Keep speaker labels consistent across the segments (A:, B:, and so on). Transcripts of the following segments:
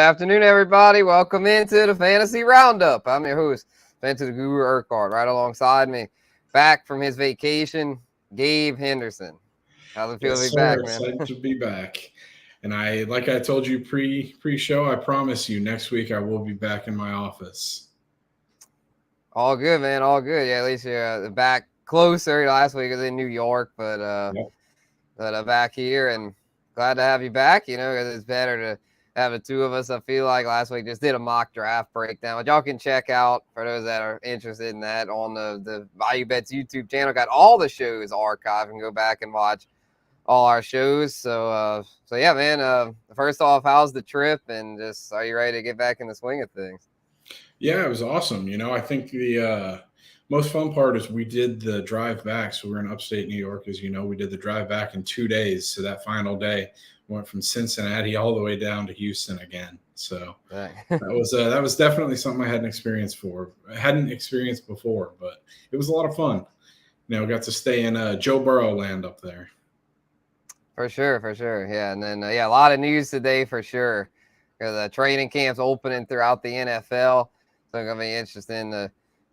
A: afternoon, everybody. Welcome into the Fantasy Roundup. I'm your host, Fantasy Guru Urquhart. Right alongside me, back from his vacation, Gabe Henderson. How's it feel to be back, man?
B: Excited to be back. And like I told you pre-show, I promise you next week I will be back in my office.
A: All good, man. All good. Yeah, at least you're back closer. Last week was in New York, but back here, and glad to have you back. Because it's better to have the two of us. I feel like last week just did a mock draft breakdown, which y'all can check out for those that are interested in that on the Value Bets YouTube channel. Got all the shows archived and go back and watch all our shows. So yeah, man. First off, how's the trip? And just are you ready to get back in the swing of things?
B: Yeah, it was awesome. I think the most fun part is we did the drive back. So we're in upstate New York, as you know. We did the drive back in 2 days. So that final day went from Cincinnati all the way down to Houston again. So that was definitely something I hadn't experienced before, but it was a lot of fun. Got to stay in Joe Burrow land up there.
A: For sure. Yeah, and then a lot of news today for sure. Because training camp's opening throughout the NFL, so it's gonna be interesting to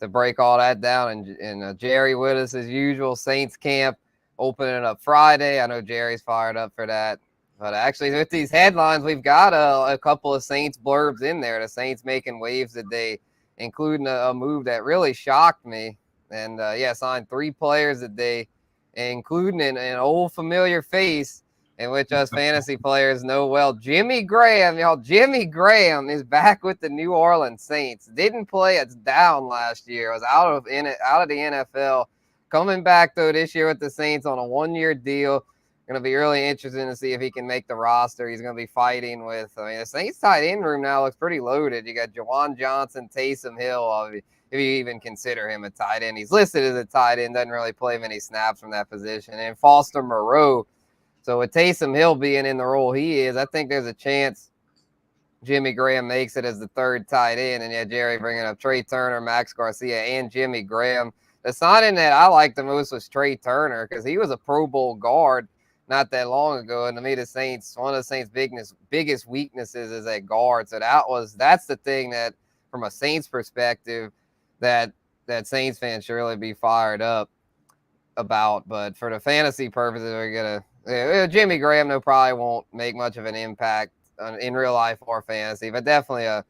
A: break all that down. And Jerry with us as usual. Saints camp opening up Friday. I know Jerry's fired up for that. But actually, with these headlines, we've got a couple of Saints blurbs in there. The Saints making waves today, including a move that really shocked me. And signed 3 players today, including an old familiar face, in which us fantasy players know well. Jimmy Graham, y'all. Jimmy Graham is back with the New Orleans Saints. Didn't play us down last year. Was out of the NFL. Coming back, though, this year with the Saints on a 1-year deal. Going to be really interesting to see if he can make the roster. He's going to be fighting with, the Saints tight end room now looks pretty loaded. You got Juwan Johnson, Taysom Hill, if you even consider him a tight end. He's listed as a tight end, doesn't really play many snaps from that position. And Foster Moreau. So with Taysom Hill being in the role he is, I think there's a chance Jimmy Graham makes it as the third tight end. And Jerry bringing up Trey Turner, Max Garcia, and Jimmy Graham. The signing that I liked the most was Trey Turner because he was a Pro Bowl guard not that long ago. And to me, one of the Saints' biggest weaknesses is at guard. So that's the thing that, from a Saints perspective, that Saints fans should really be fired up about. But for the fantasy purposes, we're gonna. Jimmy Graham, probably won't make much of an impact in real life or fantasy, but definitely an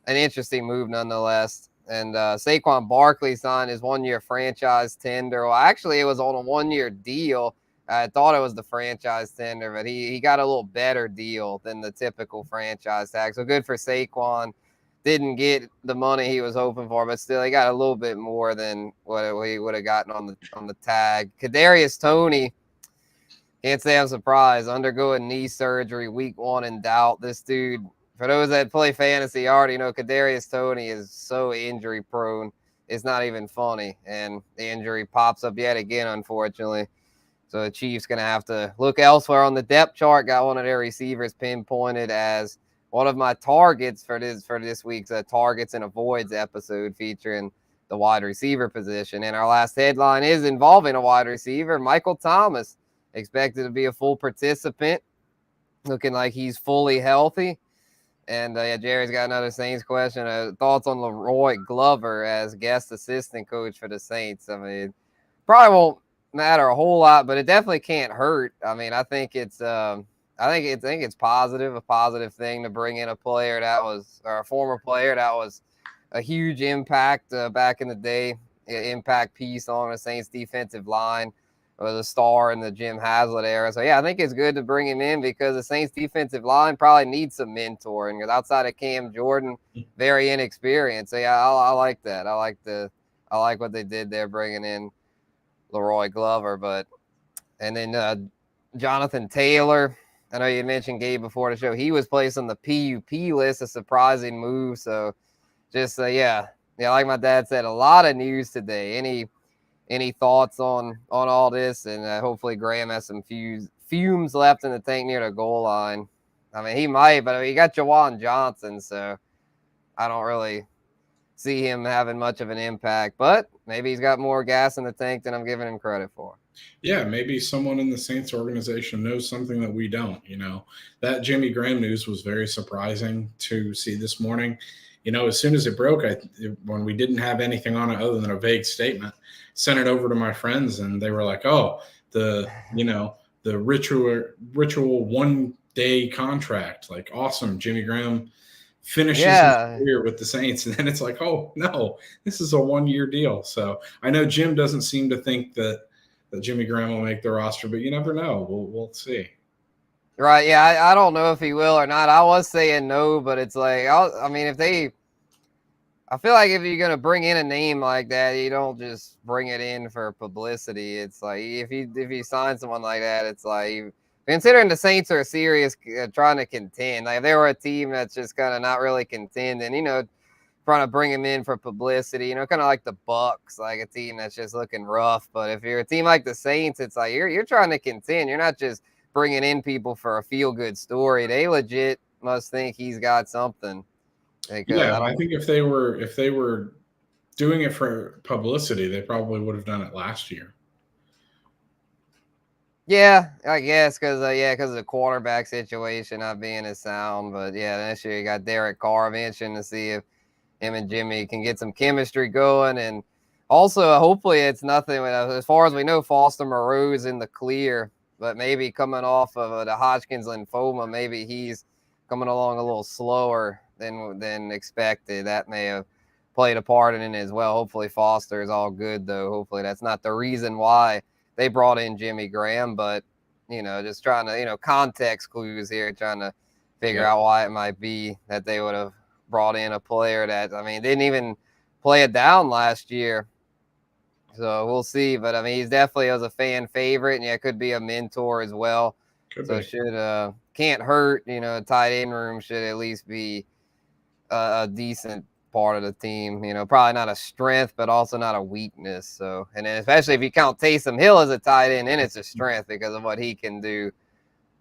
A: interesting move nonetheless. And Saquon Barkley signed his 1-year franchise tender. Well, actually, it was on a 1-year deal. I thought it was the franchise tender, but he got a little better deal than the typical franchise tag. So good for Saquon. Didn't get the money he was hoping for, but still, he got a little bit more than what he would have gotten on the tag. Kadarius Toney. Can't say I'm surprised. Undergoing knee surgery, week 1 in doubt. This dude, for those that play fantasy, already know Kadarius Toney is so injury prone. It's not even funny. And the injury pops up yet again, unfortunately. So the Chiefs going to have to look elsewhere on the depth chart. Got one of their receivers pinpointed as one of my targets for this week's Targets and Avoids episode featuring the wide receiver position. And our last headline is involving a wide receiver, Michael Thomas. Expected to be a full participant, looking like he's fully healthy. And Jerry's got another Saints question. Thoughts on Leroy Glover as guest assistant coach for the Saints? I mean, probably won't matter a whole lot, but it definitely can't hurt. I mean, I think it's positive, a positive thing to bring in a former player that was a huge impact back in the day, impact piece on the Saints defensive line. Was a star in the Jim Haslett era. So, I think it's good to bring him in because the Saints defensive line probably needs some mentoring because outside of Cam Jordan, very inexperienced. So, I like that. I like what they did there bringing in Leroy Glover. And then Jonathan Taylor. I know you mentioned Gabe before the show. He was placed on the PUP list, a surprising move. So, just, like my dad said, a lot of news today. Any thoughts on all this? And hopefully Graham has some fumes left in the tank near the goal line. I mean, he might, but he got Juwan Johnson, so I don't really see him having much of an impact. But maybe he's got more gas in the tank than I'm giving him credit for.
B: Yeah, maybe someone in the Saints organization knows something that we don't. That Jimmy Graham news was very surprising to see this morning. As soon as it broke, when we didn't have anything on it other than a vague statement, sent it over to my friends, and they were like, "Oh, the ritual 1 day contract, like awesome. Jimmy Graham finishes his
A: Yeah.
B: career with the Saints," and then it's like, "Oh no, this is a 1 year deal." So I know Jim doesn't seem to think that Jimmy Graham will make the roster, but you never know. We'll see.
A: Right. Yeah. I don't know if he will or not. I was saying no, but it's like, I mean, I feel like if you're going to bring in a name like that, you don't just bring it in for publicity. It's like, if you sign someone like that, it's like, considering the Saints are serious, trying to contend, like if they were a team that's just kind of not really contending, trying to bring him in for publicity, kind of like the Bucks, like a team that's just looking rough. But if you're a team like the Saints, it's like you're trying to contend. You're not just bringing in people for a feel good story. They legit must think he's got something, because
B: Yeah,
A: I
B: I
A: don't.
B: think if they were doing it for publicity, they probably would have done it last year.
A: Yeah, I guess because of the quarterback situation not being as sound. But yeah, this year you got Derek Carr mentioned to see if him and Jimmy can get some chemistry going. And also, hopefully, it's nothing. As far as we know, Foster Moreau's in the clear, but maybe coming off of the Hodgkin's lymphoma, maybe he's coming along a little slower than expected. That may have played a part in it as well. Hopefully, Foster is all good, though. Hopefully, that's not the reason why they brought in Jimmy Graham, but just trying to context clues here, trying to figure
B: Yep.
A: out why it might be that they would have brought in a player that, I mean, didn't even play it down last year. So we'll see. But I mean, he's definitely was a fan favorite, and yeah, could be a mentor as well.
B: Could
A: So
B: be.
A: should can't hurt. Tight end room should at least be a decent part of the team. Probably not a strength, but also not a weakness. So, and then especially if you count Taysom Hill as a tight end, then it's a strength because of what he can do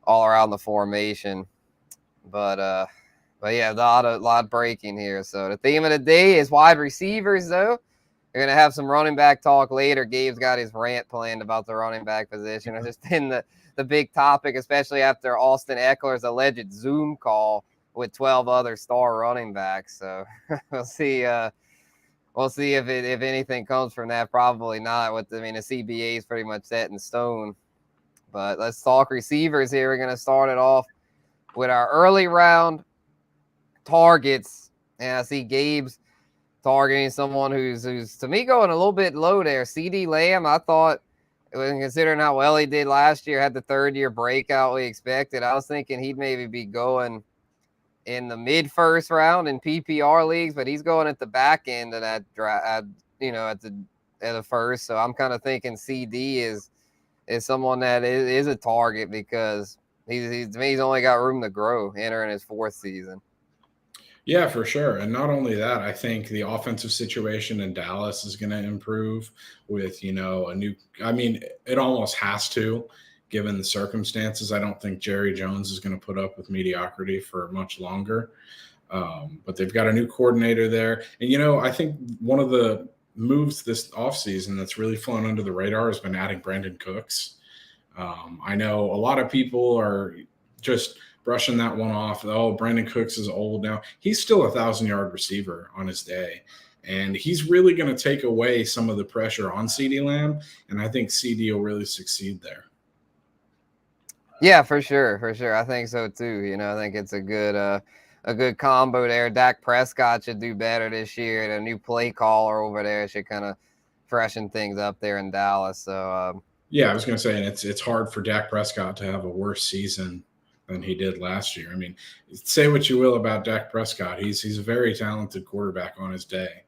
A: all around the formation. But yeah, a lot breaking here. So the theme of the day is wide receivers, though. We're gonna have some running back talk later. Gabe's got his rant planned about the running back position. It's just been the big topic, especially after Austin Eckler's alleged Zoom call with 12 other star running backs. So we'll see. We'll see if anything comes from that. Probably not. The CBA is pretty much set in stone. But let's talk receivers here. We're gonna start it off with our early round targets, and I see Gabe's targeting someone who's to me going a little bit low there. CD Lamb, I thought, considering how well he did last year, had the third-year breakout we expected. I was thinking he'd maybe be going in the mid-first round in PPR leagues, but he's going at the back end of that draft, at the first. So I'm kind of thinking CD is someone that is a target because he's only got room to grow entering his fourth season.
B: Yeah, for sure. And not only that, I think the offensive situation in Dallas is going to improve with, a new, I mean, it almost has to, given the circumstances. I don't think Jerry Jones is going to put up with mediocrity for much longer. But they've got a new coordinator there. And, I think one of the moves this offseason that's really flown under the radar has been adding Brandon Cooks. I know a lot of people are just brushing that one off. Oh, Brandon Cooks is old now. He's still 1,000-yard receiver on his day. And he's really going to take away some of the pressure on CeeDee Lamb. And I think CD will really succeed there.
A: Yeah, for sure. For sure. I think so too. I think it's a good combo there. Dak Prescott should do better this year. And a new play caller over there should kind of freshen things up there in Dallas. So,
B: yeah, I was going to say, and it's hard for Dak Prescott to have a worse season than he did last year. I mean, say what you will about Dak Prescott. He's a very talented quarterback on his day.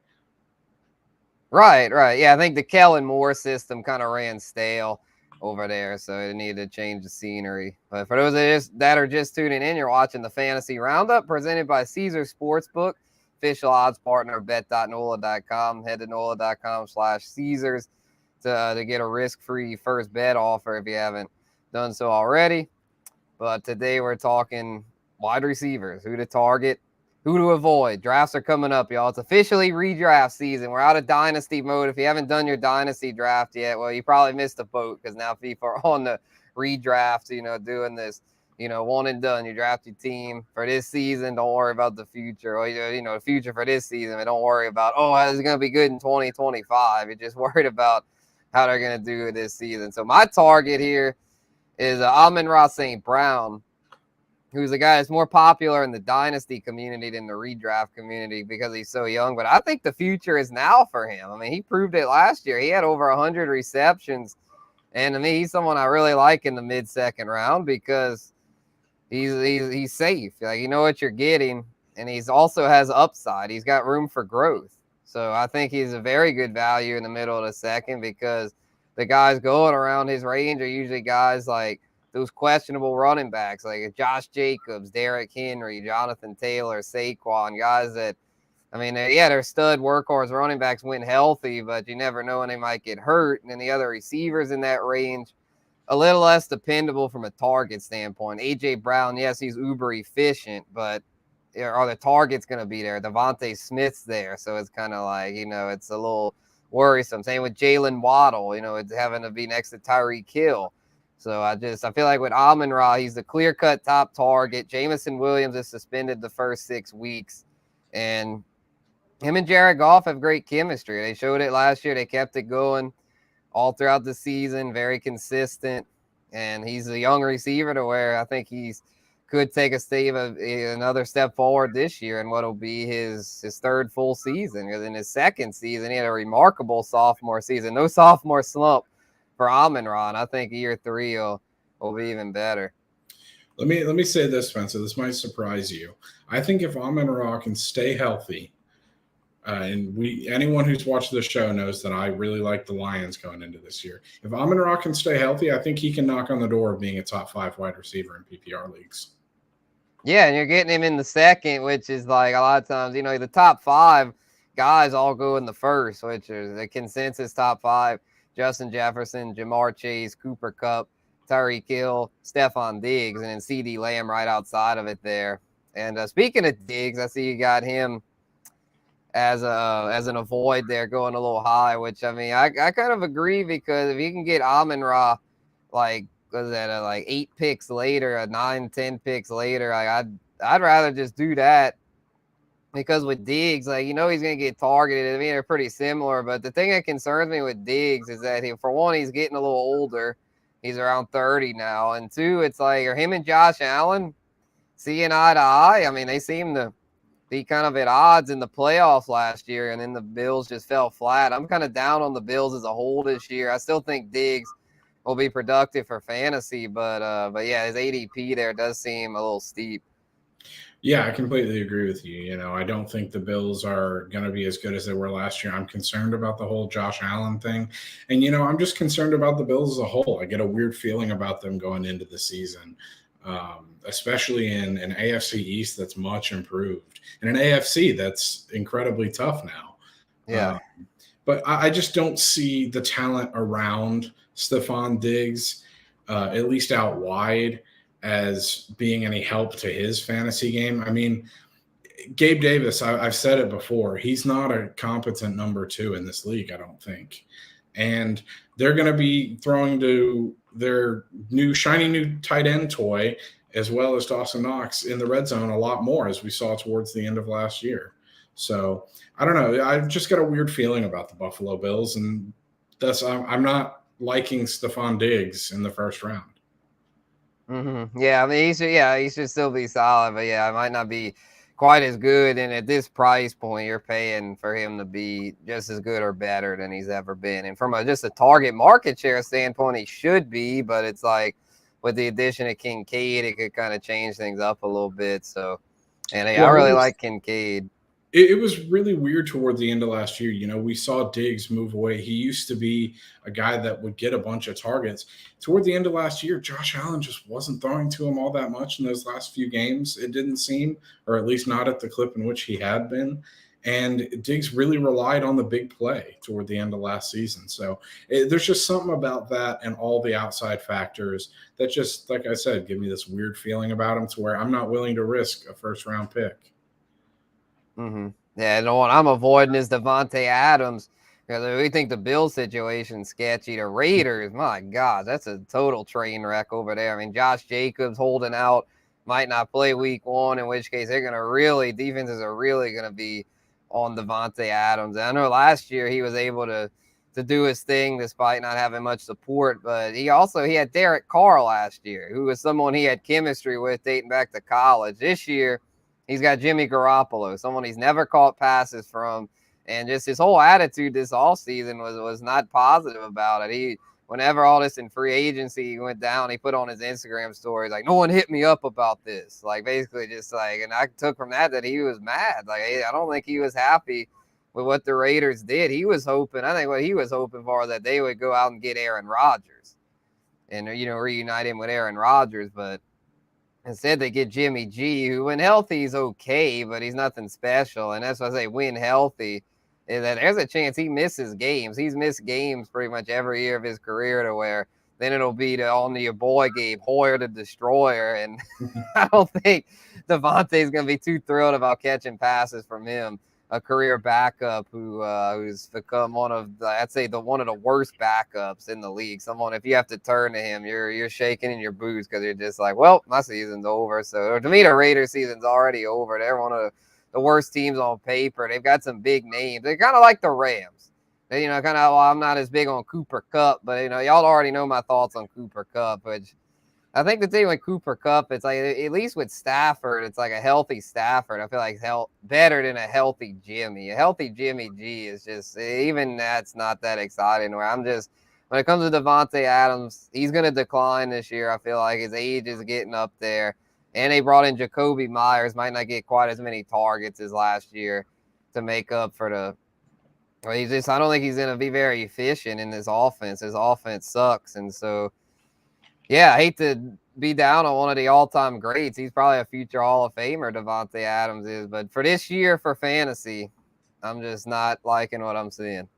A: Right. Yeah, I think the Kellen Moore system kind of ran stale over there, so it needed to change the scenery. But for those that are just tuning in, you're watching the Fantasy Roundup presented by Caesar Sportsbook, official odds partner of bet.nola.com. Head to nola.com/Caesars to get a risk-free first bet offer if you haven't done so already. But today we're talking wide receivers, who to target. who to avoid. Drafts are coming up, y'all. It's officially redraft season. We're out of dynasty mode. If you haven't done your dynasty draft yet, well, you probably missed the boat because now FIFA are on the redraft, doing this, one and done. You draft your team for this season. Don't worry about the future. Or, the future for this season. But don't worry about, is it going to be good in 2025? You're just worried about how they're going to do it this season. So my target here is Amon-Ra St. Brown, who's a guy that's more popular in the dynasty community than the redraft community because he's so young. But I think the future is now for him. I mean, he proved it last year. He had over 100 receptions. And to me, he's someone I really like in the mid-second round because he's safe. Like, you know what you're getting. And he's also has upside. He's got room for growth. So I think he's a very good value in the middle of the second because the guys going around his range are usually guys like those questionable running backs like Josh Jacobs, Derrick Henry, Jonathan Taylor, Saquon, guys that, they're stud workhorse running backs when healthy, but you never know when they might get hurt. And then the other receivers in that range, a little less dependable from a target standpoint. A.J. Brown, yes, he's uber efficient, but are the targets going to be there? Devontae Smith's there, so it's kind of like, it's a little worrisome. Same with Jalen Waddle, it's having to be next to Tyreek Hill. So I feel like with Amon-Ra, he's the clear-cut top target. Jameson Williams is suspended the first 6 weeks. And him and Jared Goff have great chemistry. They showed it last year. They kept it going all throughout the season, very consistent. And he's a young receiver to where I think could take another step forward this year in what will be his third full season. Because in his second season, he had a remarkable sophomore season. No sophomore slump for Amon-Ra, and I think year 3 will be even better.
B: Let me say this, Spencer. This might surprise you. I think if Amon-Ra can stay healthy, and anyone who's watched the show knows that I really like the Lions going into this year. If Amon-Ra can stay healthy, I think he can knock on the door of being a top 5 wide receiver in PPR leagues.
A: Yeah, and you're getting him in the second, which is like a lot of times, the top 5 guys all go in the first, which is the consensus top 5. Justin Jefferson, Jamar Chase, Cooper Kupp, Tyreek Hill, Stephon Diggs, and then CeeDee Lamb right outside of it there. And speaking of Diggs, I see you got him as an avoid there going a little high, which, I kind of agree because if you can get Amon-Ra, like, was that like 8 picks later, 9, 10 picks later, like I'd rather just do that. Because with Diggs, like, he's going to get targeted. They're pretty similar. But the thing that concerns me with Diggs is that, for one, he's getting a little older. He's around 30 now. And 2, it's like, are him and Josh Allen seeing eye to eye? They seem to be kind of at odds in the playoffs last year, and then the Bills just fell flat. I'm kind of down on the Bills as a whole this year. I still think Diggs will be productive for fantasy, but yeah, his ADP there does seem a little steep.
B: Yeah, I completely agree with you. I don't think the Bills are going to be as good as they were last year. I'm concerned about the whole Josh Allen thing. And, I'm just concerned about the Bills as a whole. I get a weird feeling about them going into the season, especially in an AFC East that's much improved and an AFC that's incredibly tough now.
A: Yeah.
B: But I just don't see the talent around Stephon Diggs, at least out wide, as being any help to his fantasy game. Gabe Davis, I've said it before, he's not a competent number 2 in this league, I don't think. And they're going to be throwing to their shiny new tight end toy, as well as Dawson Knox, in the red zone a lot more, as we saw towards the end of last year. So I don't know. I've just got a weird feeling about the Buffalo Bills, and I'm not liking Stephon Diggs in the first round.
A: Mm-hmm. Yeah, he should still be solid, but yeah, it might not be quite as good. And at this price point, you're paying for him to be just as good or better than he's ever been. And from just a target market share standpoint, he should be, but it's like with the addition of Kincaid, it could kind of change things up a little bit. So, and I really like Kincaid.
B: It was really weird toward the end of last year. We saw Diggs move away. He used to be a guy that would get a bunch of targets. Toward the end of last year, Josh Allen just wasn't throwing to him all that much in those last few games, it didn't seem, or at least not at the clip in which he had been. And Diggs really relied on the big play toward the end of last season. So there's just something about that and all the outside factors that just, like I said, give me this weird feeling about him to where I'm not willing to risk a first-round pick.
A: Mm-hmm. Yeah, the one I'm avoiding is Devontae Adams because we think the Bills situation's sketchy. The Raiders, my God, that's a total train wreck over there. I mean, Josh Jacobs holding out, might not play week 1, in which case they're going to really, defenses are really going to be on Devontae Adams. And I know last year he was able to do his thing despite not having much support, but he had Derek Carr last year, who was someone he had chemistry with dating back to college. This year, he's got Jimmy Garoppolo, someone he's never caught passes from, and just his whole attitude this offseason was not positive about it. Whenever all this in free agency went down, he put on his Instagram stories like, "No one hit me up about this." Like basically just like, and I took from that he was mad. Like I don't think he was happy with what the Raiders did. I think what he was hoping for that they would go out and get Aaron Rodgers and reunite him with Aaron Rodgers, but instead, they get Jimmy G, who when healthy is okay, but he's nothing special. And that's why I say when healthy, is that there's a chance he misses games. He's missed games pretty much every year of his career to where then it'll be on your boy Gabe, Hoyer the Destroyer. And I don't think Devontae's going to be too thrilled about catching passes from him, a career backup who's become one of the worst backups in the league. Someone, if you have to turn to him, you're shaking in your boots because you're just like, well, my season's over. So to me, the Raiders season's already over. They're one of the worst teams on paper. They've got some big names. They're kind of like the Rams. They, I'm not as big on Cooper Kupp, but y'all already know my thoughts on Cooper Kupp, which I think the thing with Cooper Kupp, it's like at least with Stafford, it's like a healthy Stafford. I feel like better than a healthy Jimmy. A healthy Jimmy G is just, even that's not that exciting. When it comes to Devontae Adams, he's going to decline this year. I feel like his age is getting up there. And they brought in Jacoby Myers, might not get quite as many targets as last year to make up for I don't think he's going to be very efficient in this offense. His offense sucks. And so, yeah, I hate to be down on one of the all-time greats. He's probably a future Hall of Famer, Devontae Adams is. But for this year, for fantasy, I'm just not liking what I'm seeing.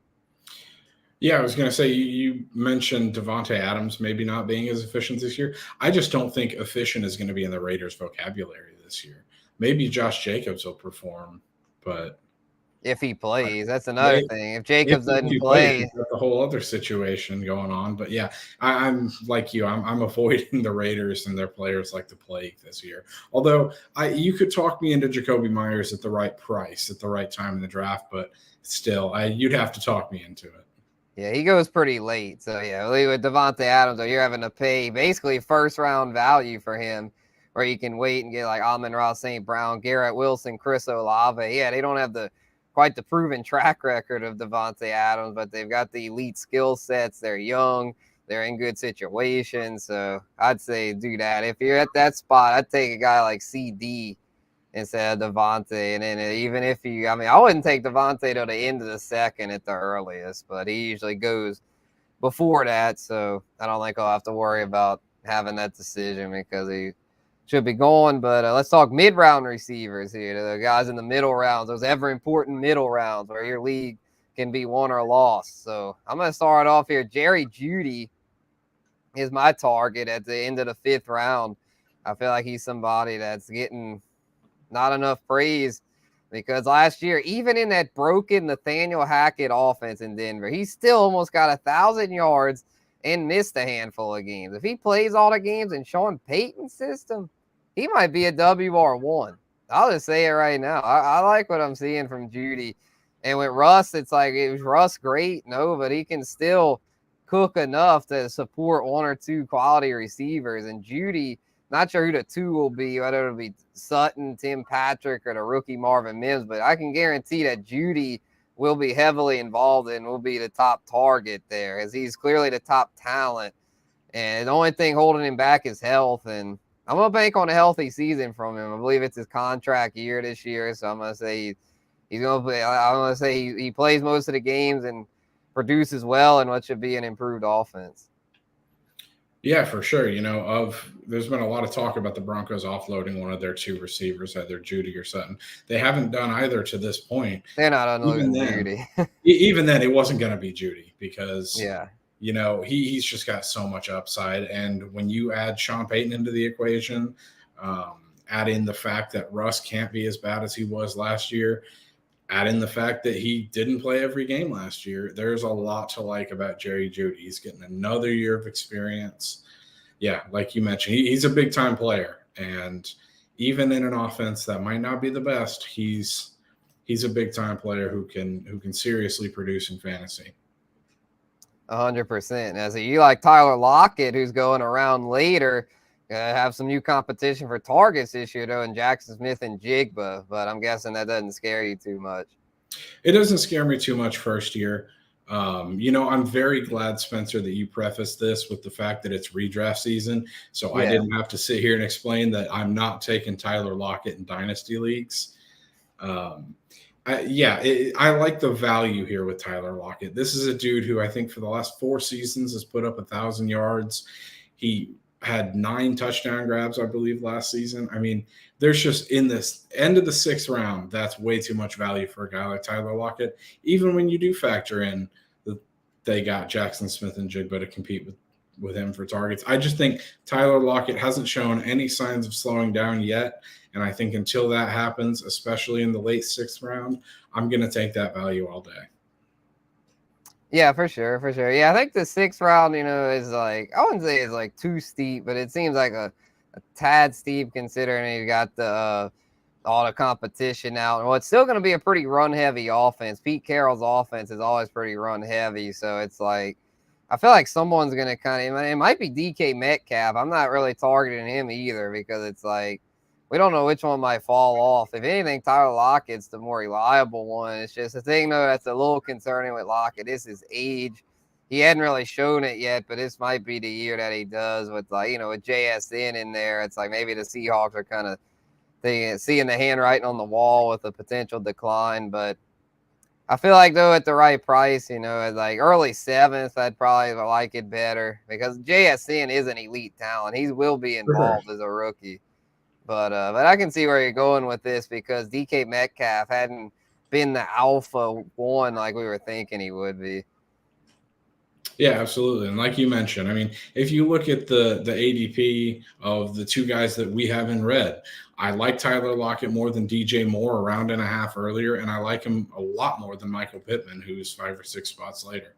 B: Yeah, I was going to say, you mentioned Devontae Adams maybe not being as efficient this year. I just don't think efficient is going to be in the Raiders' vocabulary this year. Maybe Josh Jacobs will perform, but
A: if he plays, that's another thing. If Jacobs doesn't
B: play, that's a whole other situation going on. But yeah, I'm like you. I'm avoiding the Raiders and their players like the plague this year. Although you could talk me into Jacoby Myers at the right price at the right time in the draft, but still, you'd have to talk me into it.
A: Yeah, he goes pretty late. So yeah, with Devontae Adams, you're having to pay basically first round value for him, where you can wait and get like Amon-Ra St. Brown, Garrett Wilson, Chris Olave. Yeah, they don't have quite the proven track record of Devontae Adams, but they've got the elite skill sets. They're young. They're in good situations. So I'd say do that. If you're at that spot, I'd take a guy like CD instead of Devontae. And then even if I wouldn't take Devontae till the end of the second at the earliest, but he usually goes before that. So I don't think I'll have to worry about having that decision because he should be going. But let's talk mid-round receivers here. The guys in the middle rounds, those ever-important middle rounds where your league can be won or lost. So I'm going to start off here. Jerry Jeudy is my target at the end of the 5th round. I feel like he's somebody that's getting not enough praise because last year, even in that broken Nathaniel Hackett offense in Denver, he still almost got 1,000 yards and missed a handful of games. If he plays all the games in Sean Payton's system, he might be a WR1. I'll just say it right now. I like what I'm seeing from Jeudy. And with Russ, it's like, it was Russ great? No, but he can still cook enough to support 1 or 2 quality receivers. And Jeudy, not sure who the 2 will be, whether it'll be Sutton, Tim Patrick, or the rookie Marvin Mims, but I can guarantee that Jeudy will be heavily involved and will be the top target there, as he's clearly the top talent. And the only thing holding him back is health. And I'm going to bank on a healthy season from him. I believe it's his contract year this year. So I'm going to say he's going to play. I'm going to say he plays most of the games and produces well in what should be an improved offense.
B: Yeah, for sure. There's been a lot of talk about the Broncos offloading one of their 2 receivers, either Jeudy or Sutton. They haven't done either to this point.
A: They're not unloading Jeudy.
B: Even then, it wasn't going to be Jeudy because,
A: yeah,
B: he's just got so much upside. And when you add Sean Payton into the equation, add in the fact that Russ can't be as bad as he was last year, add in the fact that he didn't play every game last year. There's a lot to like about Jerry Jeudy. He's getting another year of experience. Yeah, like you mentioned, he's a big-time player. And even in an offense that might not be the best, he's a big-time player who can seriously produce in fantasy.
A: 100%. As you like Tyler Lockett, who's going around later, have some new competition for targets this year, though, in Jackson Smith and Jigba. But I'm guessing that doesn't scare you too much.
B: It doesn't scare me too much first year. I'm very glad, Spencer, that you prefaced this with the fact that it's redraft season. So I didn't have to sit here and explain that I'm not taking Tyler Lockett in dynasty leagues. I like the value here with Tyler Lockett. This is a dude who I think for the last 4 seasons has put up 1,000 yards. He had 9 touchdown grabs, I believe, last season. I mean, there's just in this end of the 6th round, that's way too much value for a guy like Tyler Lockett. Even when you do factor in that they got Jackson Smith and Jigba to compete with him for targets. I just think Tyler Lockett hasn't shown any signs of slowing down yet. And I think until that happens, especially in the late 6th round, I'm going to take that value all day.
A: Yeah, for sure. Yeah, I think the 6th round, is like, I wouldn't say it's like too steep, but it seems like a tad steep considering you got the all the competition now. Well, it's still going to be a pretty run-heavy offense. Pete Carroll's offense is always pretty run-heavy, so it's like I feel like someone's going to kind of – it might be DK Metcalf. I'm not really targeting him either because it's like we don't know which one might fall off. If anything, Tyler Lockett's the more reliable one. It's just the thing, though, that's a little concerning with Lockett is his age. He hadn't really shown it yet, but this might be the year that he does with, like, with JSN in there. It's like maybe the Seahawks are kind of seeing the handwriting on the wall with a potential decline. But I feel like, though, at the right price, at like early 7th, I'd probably like it better because JSN is an elite talent. He will be involved as a rookie. But I can see where you're going with this because DK Metcalf hadn't been the alpha one like we were thinking he would be.
B: Yeah, absolutely. And like you mentioned, I mean, if you look at the ADP of the 2 guys that we have in red, I like Tyler Lockett more than DJ Moore a round and a half earlier, and I like him a lot more than Michael Pittman, who's 5 or 6 spots later.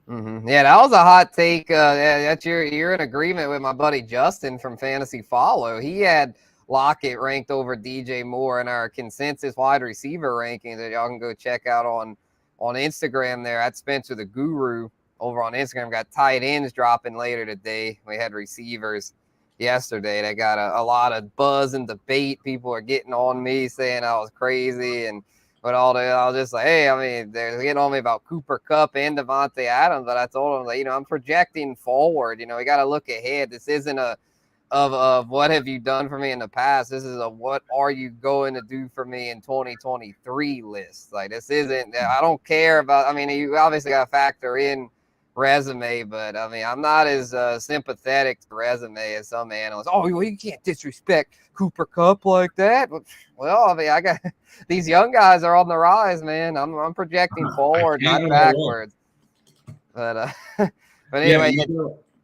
A: Mm-hmm. Yeah, that was a hot take. You're in agreement with my buddy Justin from Fantasy Follow. He had Lockett ranked over DJ Moore in our consensus wide receiver rankings that y'all can go check out on Instagram there at Spencer the Guru over on Instagram. Got tight ends dropping later today. We had receivers yesterday. They got a lot of buzz and debate. People are getting on me saying I was crazy and but I was just like, hey, I mean, they're getting on me about Cooper Kupp and Devontae Adams, but I told them that, I'm projecting forward. We got to look ahead. This isn't of what have you done for me in the past. This is a what are you going to do for me in 2023 list. Like this isn't. I don't care about. I mean, you obviously got to factor in resume, but I mean, I'm not as sympathetic to resume as some analysts. Oh, well, you can't disrespect Cooper Kupp like that. Well, I mean, I got these young guys are on the rise, man. I'm projecting forward, not backwards. But anyway.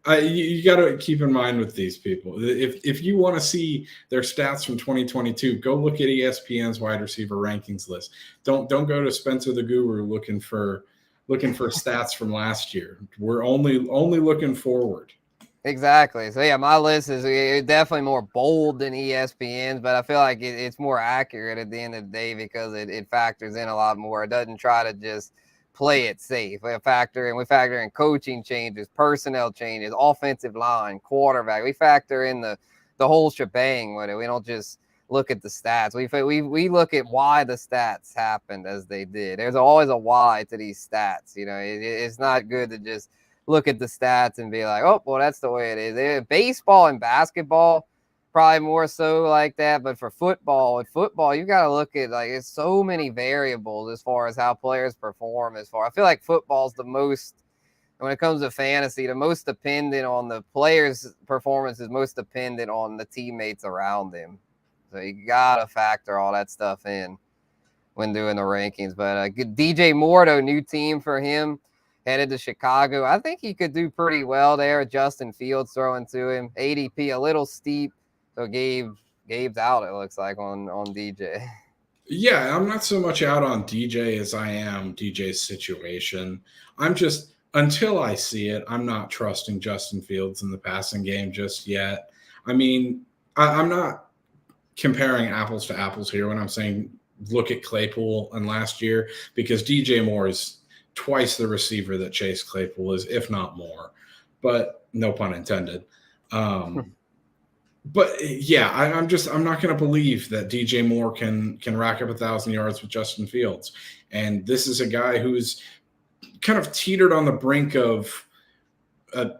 B: Yeah, you got to keep in mind with these people. If you want to see their stats from 2022, go look at ESPN's wide receiver rankings list. Don't go to Spencer the Guru looking for stats from last year. We're only looking forward.
A: Exactly. So yeah, my list is definitely more bold than ESPN's, but I feel like it's more accurate at the end of the day because it factors in a lot more. It doesn't try to just play it safe. We factor in coaching changes, personnel changes, offensive line, quarterback. We factor in the whole shebang with it. We don't just look at the stats. We look at why the stats happened as they did. There's always a why to these stats. It's not good to just look at the stats and be like, oh, well, that's the way it is. Baseball and basketball, probably more so like that. But with football, you got to look at it's so many variables as far as how players perform. I feel like football's the most, when it comes to fantasy, the most dependent on the player's performance is most dependent on the teammates around him. So you got to factor all that stuff in when doing the rankings. But DJ Moore, though, new team for him. Headed to Chicago. I think he could do pretty well there. Justin Fields throwing to him. ADP a little steep. So Gabe Gabe's out, it looks like, on DJ.
B: Yeah, I'm not so much out on DJ as I am DJ's situation. I'm just, until I see it, I'm not trusting Justin Fields in the passing game just yet. I mean, I'm not comparing apples to apples here when I'm saying look at Claypool and last year, because DJ Moore is twice the receiver that Chase Claypool is, if not more. But no pun intended. But yeah, I'm not going to believe that DJ Moore can rack up 1,000 yards with Justin Fields. And this is a guy who's kind of teetered on the brink of a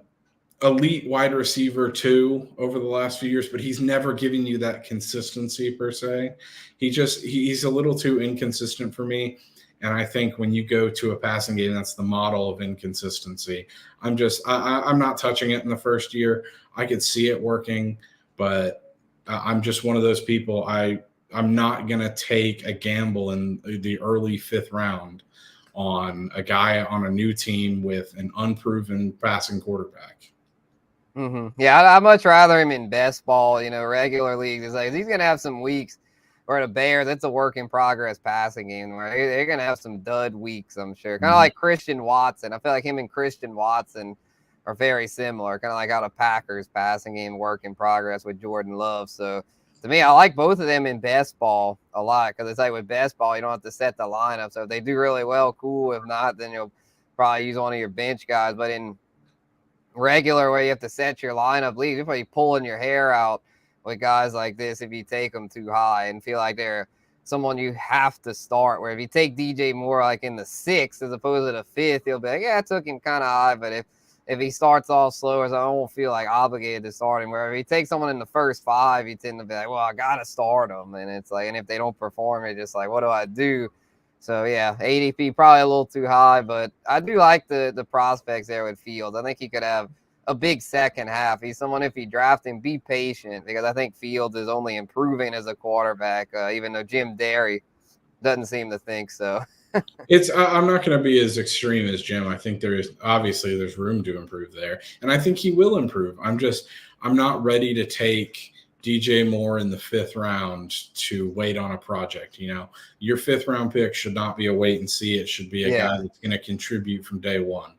B: elite wide receiver too over the last few years, but he's never giving you that consistency per se. He's a little too inconsistent for me. And I think when you go to a passing game, that's the model of inconsistency. I'm not touching it in the first year. I could see it working, but I'm just one of those people. I'm not going to take a gamble in the early 5th round on a guy on a new team with an unproven passing quarterback.
A: Mm-hmm. Yeah, I'd much rather him in best ball, regular leagues. It's like he's going to have some weeks where the Bears, it's a work in progress passing game where they're going to have some dud weeks, I'm sure. Kind of like Christian Watson. I feel like him and Christian Watson are very similar, kind of like how the Packers passing game work in progress with Jordan Love. So to me, I like both of them in best ball a lot, because it's like with best ball, you don't have to set the lineup. So if they do really well, cool. If not, then you'll probably use one of your bench guys. But in regular, where you have to set your lineup leagues, you're probably pulling your hair out with guys like this if you take them too high and feel like they're someone you have to start. Where if you take DJ Moore like in the 6th as opposed to the 5th, you'll be like, yeah, I took him kind of high, but if he starts off slower, so I won't feel like obligated to start him. Where if you take someone in the first 5, you tend to be like, well, I got to start them. And it's like, and if they don't perform, it's just like, what do I do? So, yeah, ADP probably a little too high, but I do like the prospects there with Fields. I think he could have a big second half. He's someone, if you draft him, be patient, because I think Fields is only improving as a quarterback, even though Jim Derry doesn't seem to think so.
B: I'm not going to be as extreme as Jim. I think there's room to improve there, and I think he will improve. I'm not ready to take DJ Moore in the 5th round to wait on a project. Your 5th round pick should not be a wait and see. It should be a guy that's going to contribute from day one.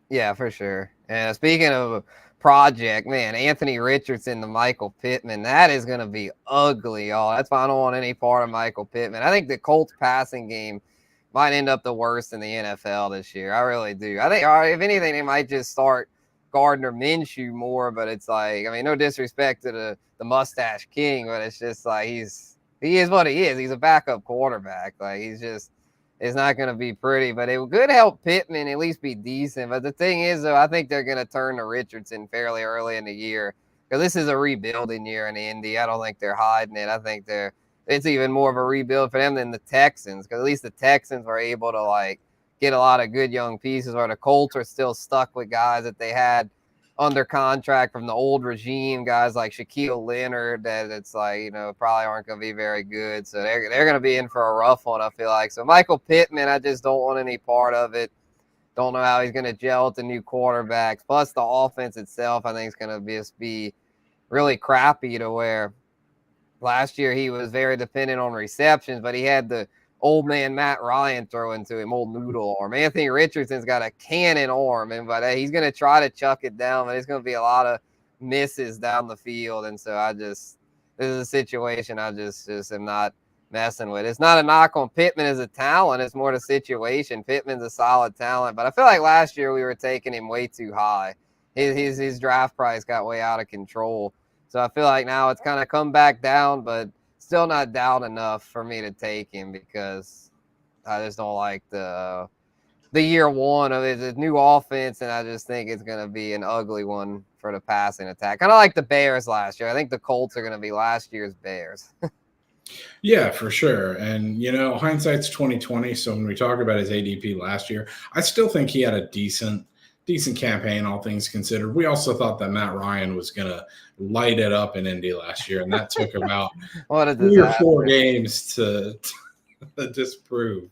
A: Yeah, for sure. And speaking of a project, man, Anthony Richardson to Michael Pittman, that is going to be ugly, y'all. That's why I don't want any part of Michael Pittman. I think the Colts passing game might end up the worst in the NFL this year. I really do. I think, if anything, they might just start Gardner Minshew more, but it's like, I mean, no disrespect to the mustache king, but it's just like he is what he is. He's a backup quarterback. Like, it's not going to be pretty, but it could help Pittman at least be decent. But the thing is, though, I think they're going to turn to Richardson fairly early in the year, because this is a rebuilding year in Indy. I don't think they're hiding it. I think it's even more of a rebuild for them than the Texans, because at least the Texans were able to get a lot of good young pieces, where the Colts are still stuck with guys that they had under contract from the old regime, guys like Shaquille Leonard, that it's like, probably aren't going to be very good. So they're going to be in for a rough one, I feel like. So Michael Pittman, I just don't want any part of it. Don't know how he's going to gel with the new quarterbacks. Plus the offense itself, I think, is going to just be really crappy, to where last year he was very dependent on receptions, but he had the old man Matt Ryan throwing to him, old noodle arm. Anthony Richardson's got a cannon arm, but he's going to try to chuck it down, but it's going to be a lot of misses down the field. And so this is a situation I just am not messing with. It's not a knock on Pittman as a talent. It's more the situation. Pittman's a solid talent, but I feel like last year we were taking him way too high. His draft price got way out of control. So I feel like now it's kind of come back down, but still not down enough for me to take him, because I just don't like the year one of his new offense, and I just think it's going to be an ugly one for the passing attack. Kind of like the Bears last year. I think the Colts are going to be last year's Bears.
B: Yeah, for sure. And, hindsight's 2020. So when we talk about his ADP last year, I still think he had a decent campaign, all things considered. We also thought that Matt Ryan was going to light it up in Indy last year, and that took about 3 or 4 games to disprove.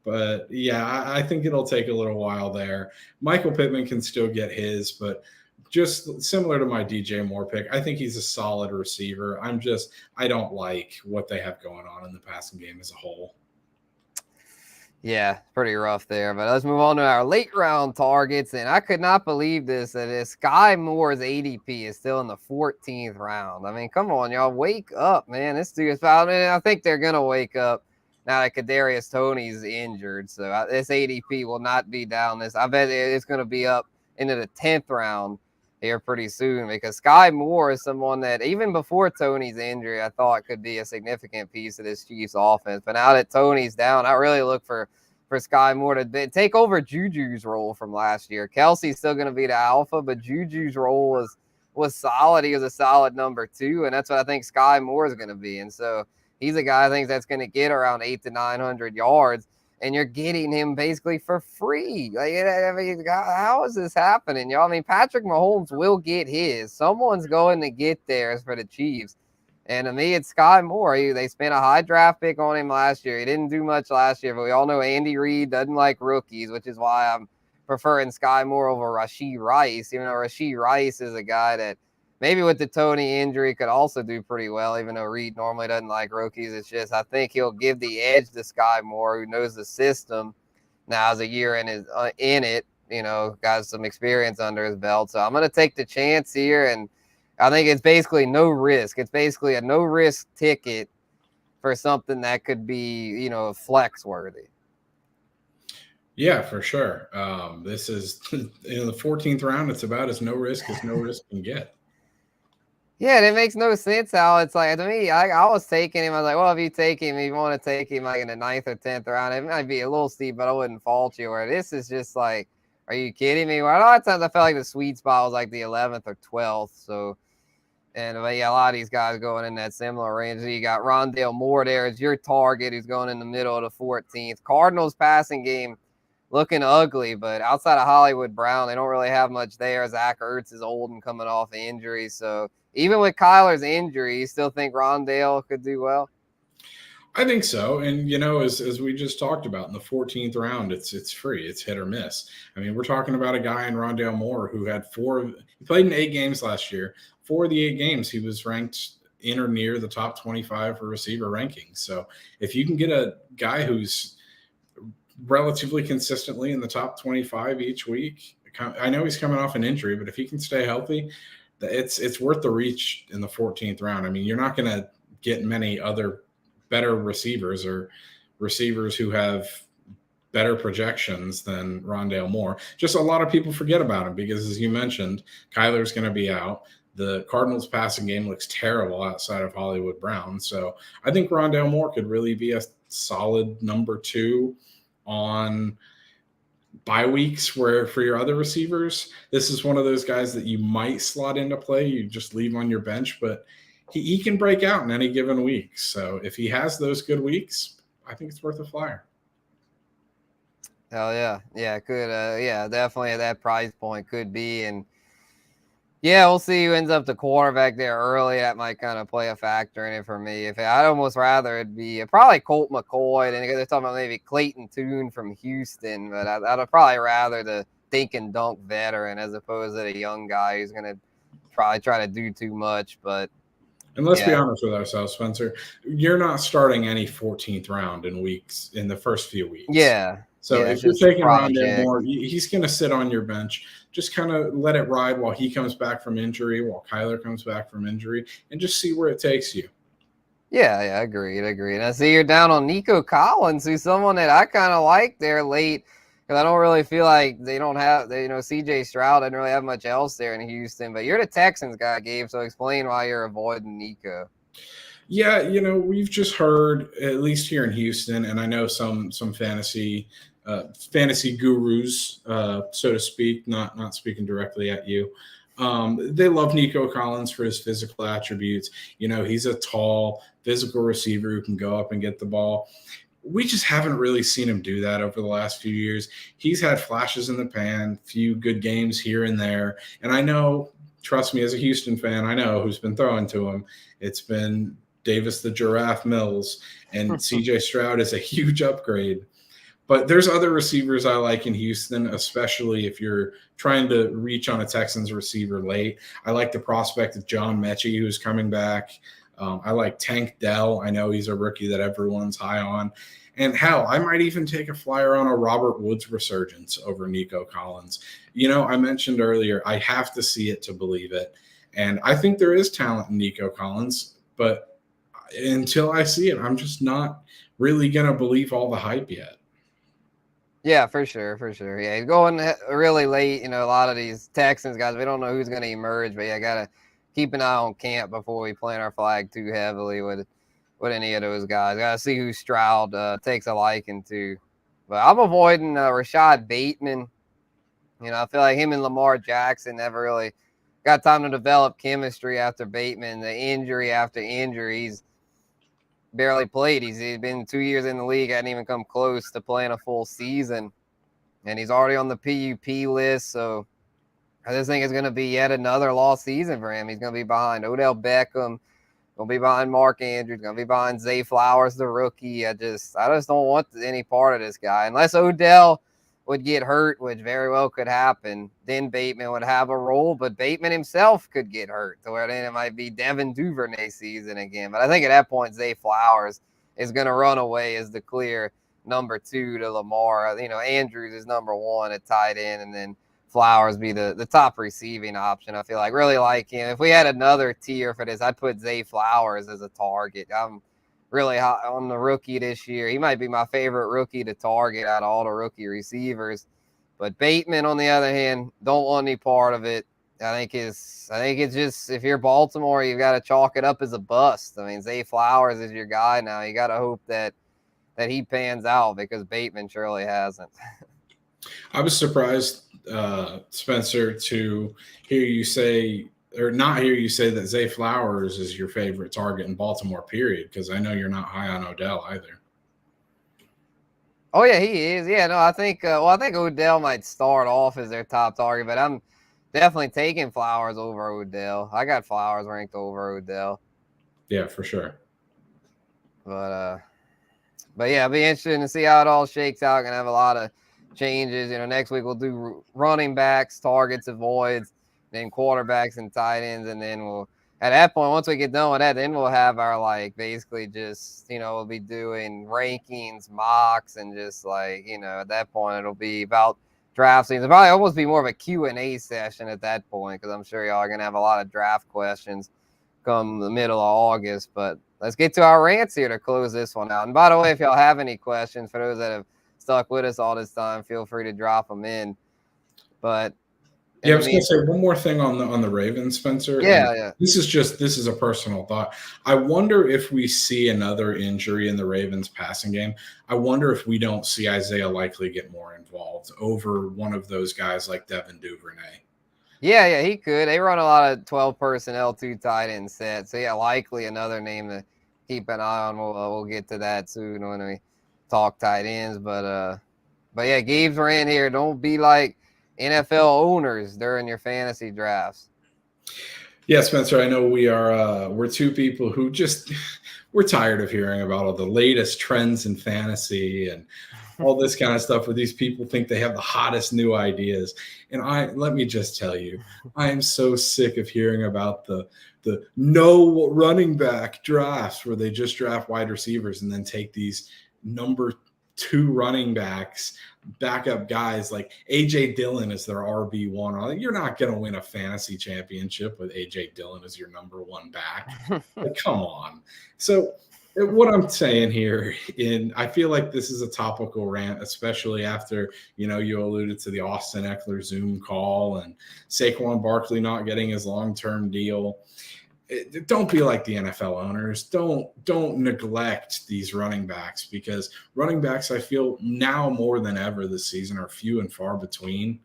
B: But yeah, I think it'll take a little while there. Michael Pittman can still get his, but just similar to my DJ Moore pick. I think he's a solid receiver. I don't like what they have going on in the passing game as a whole.
A: Yeah, pretty rough there. But let's move on to our late round targets. And I could not believe this, that Sky Moore's ADP is still in the 14th round. I mean, come on, y'all. Wake up, man. This dude is foul. I think they're going to wake up now that Kadarius Toney's injured. So this ADP will not be down this. I bet it's going to be up into the 10th round here pretty soon, because Sky Moore is someone that even before Toney's injury, I thought could be a significant piece of this Chiefs offense. But now that Toney's down, I really look for Sky Moore to take over Juju's role from last year. Kelsey's still going to be the alpha, but Juju's role was solid. He was a solid number 2, and that's what I think Sky Moore is going to be. And so he's a guy I think that's going to get around 800 to 900 yards. And you're getting him basically for free. Like, I mean, how is this happening, y'all? I mean, Patrick Mahomes will get his. Someone's going to get theirs for the Chiefs. And to me, it's Sky Moore. They spent a high draft pick on him last year. He didn't do much last year, but we all know Andy Reid doesn't like rookies, which is why I'm preferring Sky Moore over Rashee Rice, even though Rashee Rice is a guy that maybe with the Toney injury could also do pretty well, even though Reed normally doesn't like rookies. It's just I think he'll give the edge to Sky Moore, who knows the system now as a year in it, got some experience under his belt. So I'm going to take the chance here, and I think it's basically no risk. It's basically a no-risk ticket for something that could be, flex worthy.
B: Yeah, for sure. This is in the 14th round. It's about as no risk can get.
A: Yeah, and it makes no sense how it's like, to me, I was taking him. I was like, well, if you take him, if you want to take him like in the 9th or 10th round, it might be a little steep, but I wouldn't fault you. Where this is just like, are you kidding me? Well, a lot of times I felt like the sweet spot was like the 11th or 12th. So, but yeah, a lot of these guys going in that similar range. So you got Rondale Moore there as your target, who's going in the middle of the 14th. Cardinals passing game looking ugly, but outside of Hollywood Brown, they don't really have much there. Zach Ertz is old and coming off injury, so even with Kyler's injury, you still think Rondale could do well?
B: I think so. And, as we just talked about in the 14th round, it's free. It's hit or miss. I mean, we're talking about a guy in Rondale Moore who had he played in 8 games last year. 4 of the 8 games, he was ranked in or near the top 25 for receiver rankings. So if you can get a guy who's relatively consistently in the top 25 each week, I know he's coming off an injury, but if he can stay healthy, it's worth the reach in the 14th round. I mean, you're not going to get many other better receivers or receivers who have better projections than Rondale Moore. Just a lot of people forget about him because, as you mentioned, Kyler's going to be out. The Cardinals passing game looks terrible outside of Hollywood Brown. So I think Rondale Moore could really be a solid number 2 on bye weeks where for your other receivers. This is one of those guys that you might slot into play. You just leave on your bench, but he can break out in any given week. So if he has those good weeks, I think it's worth a flyer.
A: Hell yeah. Yeah, could. Yeah, definitely at that price point could be. And yeah, we'll see who ends up the quarterback there early. That might kind of play a factor in it for me. I'd almost rather it be probably Colt McCoy. And they're talking about maybe Clayton Tune from Houston, but I'd probably rather the think and dunk veteran as opposed to the young guy who's going to probably try to do too much. But
B: and let's be honest with ourselves, Spencer. You're not starting any 14th round in the first few weeks.
A: Yeah.
B: So if you're taking Rondale Moore, he's going to sit on your bench. Just kind of let it ride while he comes back from injury, while Kyler comes back from injury, and just see where it takes you.
A: Yeah, agreed. And I see you're down on Nico Collins, who's someone that I kind of like there late, because I don't really feel like they don't have, C.J. Stroud didn't really have much else there in Houston. But you're the Texans guy, Gabe, so explain why you're avoiding Nico.
B: Yeah, we've just heard, at least here in Houston, and I know some fantasy gurus, so to speak, not speaking directly at you. They love Nico Collins for his physical attributes. He's a tall, physical receiver who can go up and get the ball. We just haven't really seen him do that over the last few years. He's had flashes in the pan, few good games here and there. And I know, trust me, as a Houston fan, I know who's been throwing to him. It's been Davis the Giraffe Mills, and C.J. Stroud is a huge upgrade. But there's other receivers I like in Houston, especially if you're trying to reach on a Texans receiver late. I like the prospect of John Mechie, who's coming back. I like Tank Dell. I know he's a rookie that everyone's high on. And hell, I might even take a flyer on a Robert Woods resurgence over Nico Collins. I mentioned earlier, I have to see it to believe it. And I think there is talent in Nico Collins, but until I see it, I'm just not really going to believe all the hype yet.
A: Yeah, for sure. Yeah, he's going really late. A lot of these Texans guys, we don't know who's going to emerge, but yeah, got to keep an eye on camp before we plant our flag too heavily with any of those guys. Got to see who Stroud takes a liking to. But I'm avoiding Rashad Bateman. I feel like him and Lamar Jackson never really got time to develop chemistry after Bateman. The injury after injury, he's barely played. He's been 2 years in the league, hadn't even come close to playing a full season. And he's already on the PUP list. So I just think it's going to be yet another lost season for him. He's going to be behind Odell Beckham, going to be behind Mark Andrews, going to be behind Zay Flowers, the rookie. I just don't want any part of this guy. Unless Odell would get hurt, which very well could happen, then Bateman would have a role. But Bateman himself could get hurt, to where then it might be Devin Duvernay season again. But I think at that point, Zay Flowers is going to run away as the clear number 2 to Lamar. Andrews is number 1 at tight end, and then Flowers be the top receiving option. I feel like really like him. If we had another tier for this, I'd put Zay Flowers as a target. I'm really hot on the rookie this year. He might be my favorite rookie to target out of all the rookie receivers. But Bateman, on the other hand, don't want any part of it. I think it's just, if you're Baltimore, you've got to chalk it up as a bust. I mean, Zay Flowers is your guy now. You got to hope that he pans out, because Bateman surely hasn't.
B: I was surprised, Spencer, to hear you say, or not hear you say, that Zay Flowers is your favorite target in Baltimore, period, because I know you're not high on Odell either.
A: Oh, yeah, he is. Yeah, no, I think Odell might start off as their top target, but I'm definitely taking Flowers over Odell. I got Flowers ranked over Odell.
B: Yeah, for sure.
A: But yeah, it'll be interesting to see how it all shakes out. Gonna have a lot of changes. Next week we'll do running backs, targets, avoids, then quarterbacks and tight ends, and then we'll, at that point, once we get done with that, then we'll have our basically just we'll be doing rankings, mocks, and just at that point it'll be about draft season. It'll probably almost be more of a Q&A session at that point, because I'm sure y'all are gonna have a lot of draft questions come the middle of August. But let's get to our rants here to close this one out. And by the way, if y'all have any questions, for those that have stuck with us all this time, feel free to drop them in. But
B: yeah, I was going to say one more thing on the Ravens, Spencer.
A: Yeah.
B: This is a personal thought. I wonder if we see another injury in the Ravens passing game. I wonder if we don't see Isaiah Likely get more involved over one of those guys like Devin Duvernay.
A: Yeah, he could. They run a lot of 12 personnel, 2 tight end sets. So yeah, Likely another name to keep an eye on. We'll get to that soon when we talk tight ends. But yeah, Gabe's ran here. Don't be like NFL owners during your fantasy drafts.
B: Yeah, Spencer, I know we're 2 people who just we're tired of hearing about all the latest trends in fantasy and all this kind of stuff, where these people think they have the hottest new ideas. And let me just tell you, I am so sick of hearing about the no running back drafts where they just draft wide receivers and then take these number 2 running backs, backup guys like AJ Dillon as their RB1. You're not going to win a fantasy championship with AJ Dillon as your number 1 back. Come on. So what I'm saying here, I feel like this is a topical rant, especially after, you alluded to the Austin Eckler Zoom call and Saquon Barkley not getting his long-term deal. Don't be like the NFL owners. Don't neglect these running backs, because running backs, I feel now more than ever this season, are few and far between,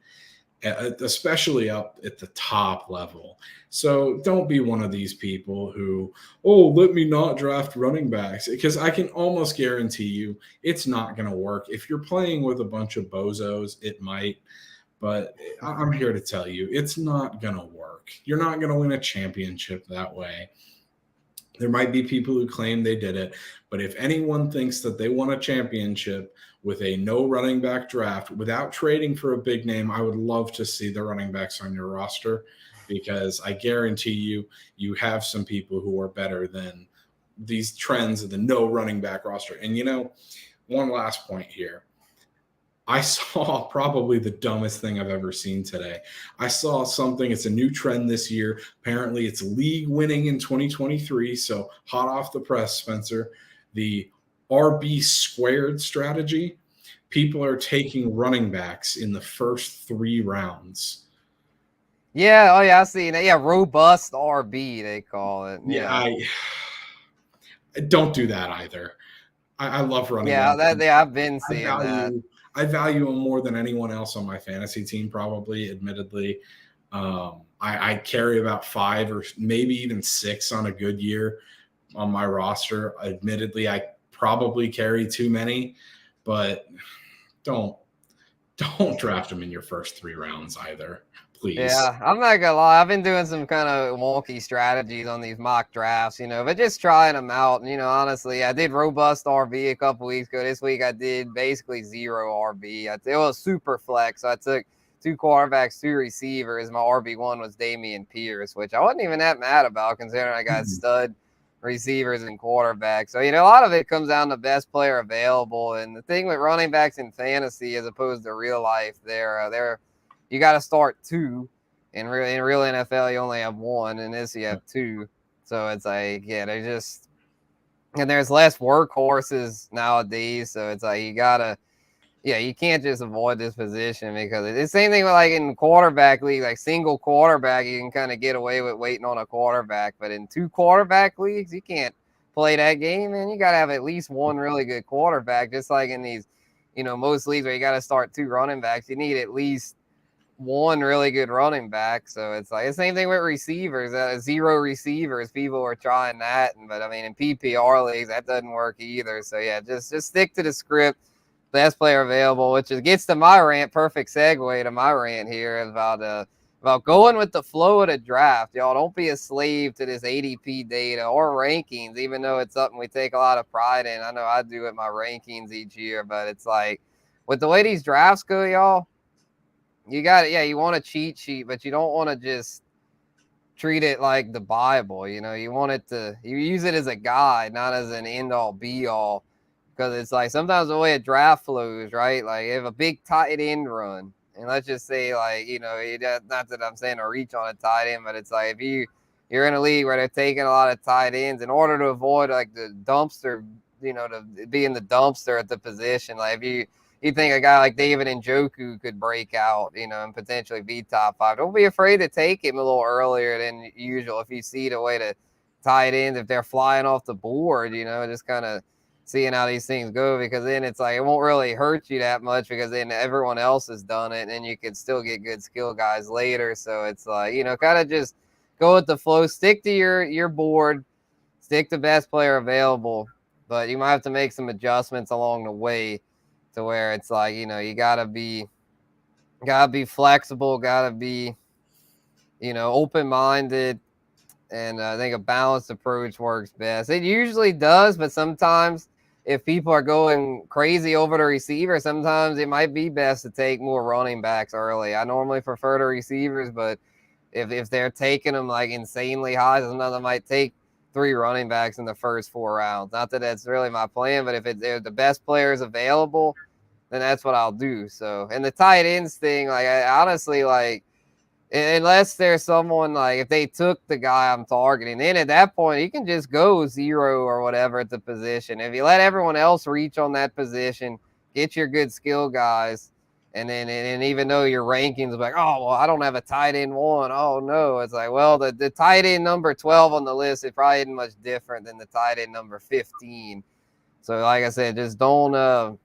B: especially up at the top level. So don't be one of these people who, let me not draft running backs, because I can almost guarantee you it's not going to work. If you're playing with a bunch of bozos, it might. But I'm here to tell you, it's not going to work. You're not going to win a championship that way. There might be people who claim they did it, but if anyone thinks that they won a championship with a no running back draft without trading for a big name, I would love to see the running backs on your roster, because I guarantee you have some people who are better than these trends of the no running back roster. And one last point here. I saw probably the dumbest thing I've ever seen today. I saw something, it's a new trend this year. Apparently, it's league winning in 2023. So, hot off the press, Spencer, the RB squared strategy. People are taking running backs in the first 3 rounds.
A: Yeah. Oh, yeah. I see that. Yeah. Robust RB, they call it.
B: Yeah, I don't do that either. I love running
A: Yeah.
B: backs.
A: I've been
B: I
A: seeing that.
B: value I value him more than anyone else on my fantasy team, probably, admittedly. I carry about 5 or maybe even 6 on a good year on my roster. Admittedly, I probably carry too many, but don't draft them in your first 3 rounds either, please.
A: Yeah, I'm not gonna lie. I've been doing some kind of wonky strategies on these mock drafts, but just trying them out. And, honestly, I did robust RB a couple weeks ago. This week I did basically 0 RB. It was super flex. So I took 2 quarterbacks, 2 receivers. My RB1 was Damian Pierce, which I wasn't even that mad about considering I got stud receivers and quarterbacks. So, a lot of it comes down to best player available. And the thing with running backs in fantasy as opposed to real life, they're you got to start 2. In real NFL, you only have 1. In this, you have 2. So it's like, yeah, and there's less workhorses nowadays. So it's like you can't just avoid this position because it's the same thing with like in quarterback league, like single quarterback, you can kind of get away with waiting on a quarterback. But in 2 quarterback leagues, you can't play that game, and you got to have at least 1 really good quarterback. Just like in these, most leagues where you got to start 2 running backs, you need at least 1 really good running back. So it's like the same thing with receivers. 0 receivers, people are trying that, but I mean in PPR leagues that doesn't work either. So yeah, just stick to the script. Best player available, which gets to my rant. Perfect segue to my rant here about going with the flow of the draft. Y'all don't be a slave to this ADP data or rankings, even though it's something we take a lot of pride in. I know I do with my rankings each year, but it's like with the way these drafts go, y'all. You got it. Yeah, you want a cheat sheet, but you don't want to just treat it like the Bible. You want you use it as a guide, not as an end all be all. Because it's like sometimes the way a draft flows, right? Like you have a big tight end run, and let's just say, like, not that I'm saying to reach on a tight end, but it's like if you're in a league where they're taking a lot of tight ends in order to avoid like the dumpster, to be in the dumpster at the position. Like if you think a guy like David Njoku could break out, and potentially be top 5. Don't be afraid to take him a little earlier than usual if you see the way to tight ends, if they're flying off the board, just kind of seeing how these things go, because then it's like it won't really hurt you that much because then everyone else has done it, and then you can still get good skill guys later. So it's like, kind of just go with the flow, stick to your board, stick to best player available, but you might have to make some adjustments along the way to where it's like, you gotta be flexible, gotta be, open-minded. And I think a balanced approach works best. It usually does, but sometimes if people are going crazy over the receiver, sometimes it might be best to take more running backs early. I normally prefer the receivers, but if they're taking them like insanely high, sometimes I might take 3 running backs in the first 4 rounds. Not that that's really my plan, but if they're the best players available, then that's what I'll do. So, and the tight ends thing, like I honestly, like, unless there's someone like if they took the guy I'm targeting, then at that point you can just go 0 or whatever at the position. If you let everyone else reach on that position, get your good skill guys, and then and even though your rankings are like, oh well, I don't have a tight end 1. Oh no, it's like, well, the tight end number 12 on the list is probably isn't much different than the tight end number 15. So like I said, just don't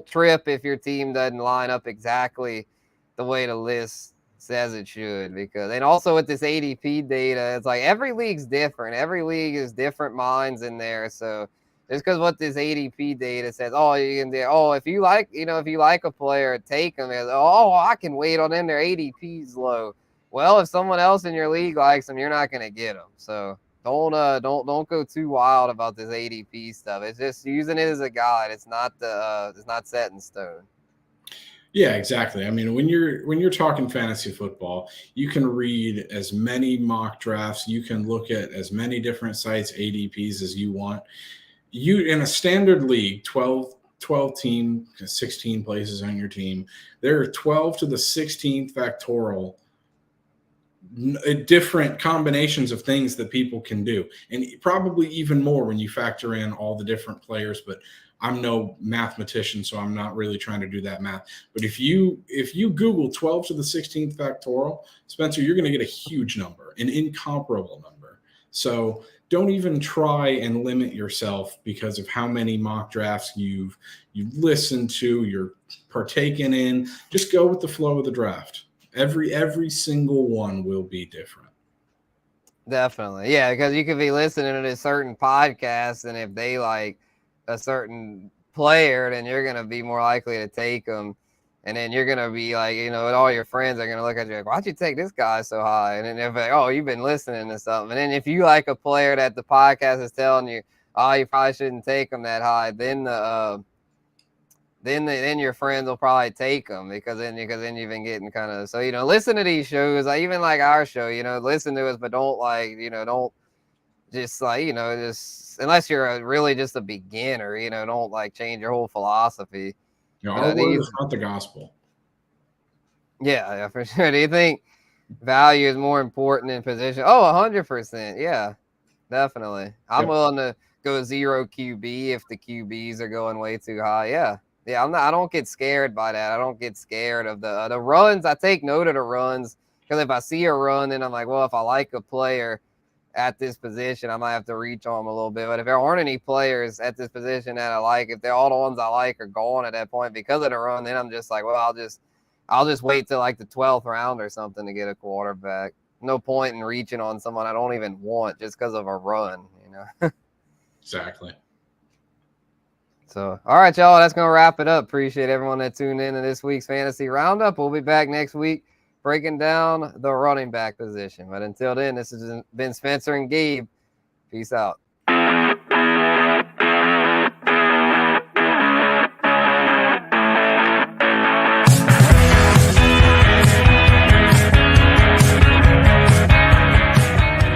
A: trip if your team doesn't line up exactly the way the list says it should, because, and also with this ADP data, it's like every league's different. Every league is different minds in there. So just because what this ADP data says, oh, you can do, oh, if you like a player, take them. Oh, I can wait on them. Their ADP's low. Well, if someone else in your league likes them, you're not going to get them. So Don't go too wild about this ADP stuff. It's just using it as a guide. It's not set in stone.
B: Yeah, exactly. I mean, when you're talking fantasy football, you can read as many mock drafts, you can look at as many different sites, ADPs as you want. You in a standard league, 12 team, 16 places on your team, there are 12 to the 16th factorial different combinations of things that people can do, and probably even more when you factor in all the different players. But I'm no mathematician, so I'm not really trying to do that math. But if you Google 12 to the 16th factorial, Spencer, you're going to get a huge number, an incomparable number. So don't even try and limit yourself because of how many mock drafts you've listened to, you're partaken in. Just go with the flow of the draft. Every single one will be different.
A: Definitely. Yeah, because you could be listening to a certain podcast, and if they like a certain player, then you're going to be more likely to take them. And then you're going to be like, and all your friends are going to look at you like, why'd you take this guy so high? And then they're like, oh, you've been listening to something. And then if you like a player that the podcast is telling you, oh, you probably shouldn't take them that high, then then your friends will probably take them because then you've been getting kind of, so listen to these shows, even like our show, listen to us, but don't don't just just unless you're really just a beginner, don't like change your whole philosophy.
B: Our word is not the gospel.
A: Yeah, for sure. Do you think value is more important than position? Oh, 100%. Yeah, definitely. I'm willing to go 0 QB if the QBs are going way too high. Yeah. Yeah, I don't get scared by that. I don't get scared of the runs. I take note of the runs because if I see a run, then I'm like, well, if I like a player at this position, I might have to reach on them a little bit. But if there aren't any players at this position that I like, if they're all the ones I like are gone at that point because of the run, then I'm just like, well, I'll just wait till like the 12th round or something to get a quarterback. No point in reaching on someone I don't even want just because of a run,
B: Exactly.
A: So, all right, y'all, that's going to wrap it up. Appreciate everyone that tuned in to this week's Fantasy Roundup. We'll be back next week breaking down the running back position. But until then, this has been Spencer and Gabe. Peace out.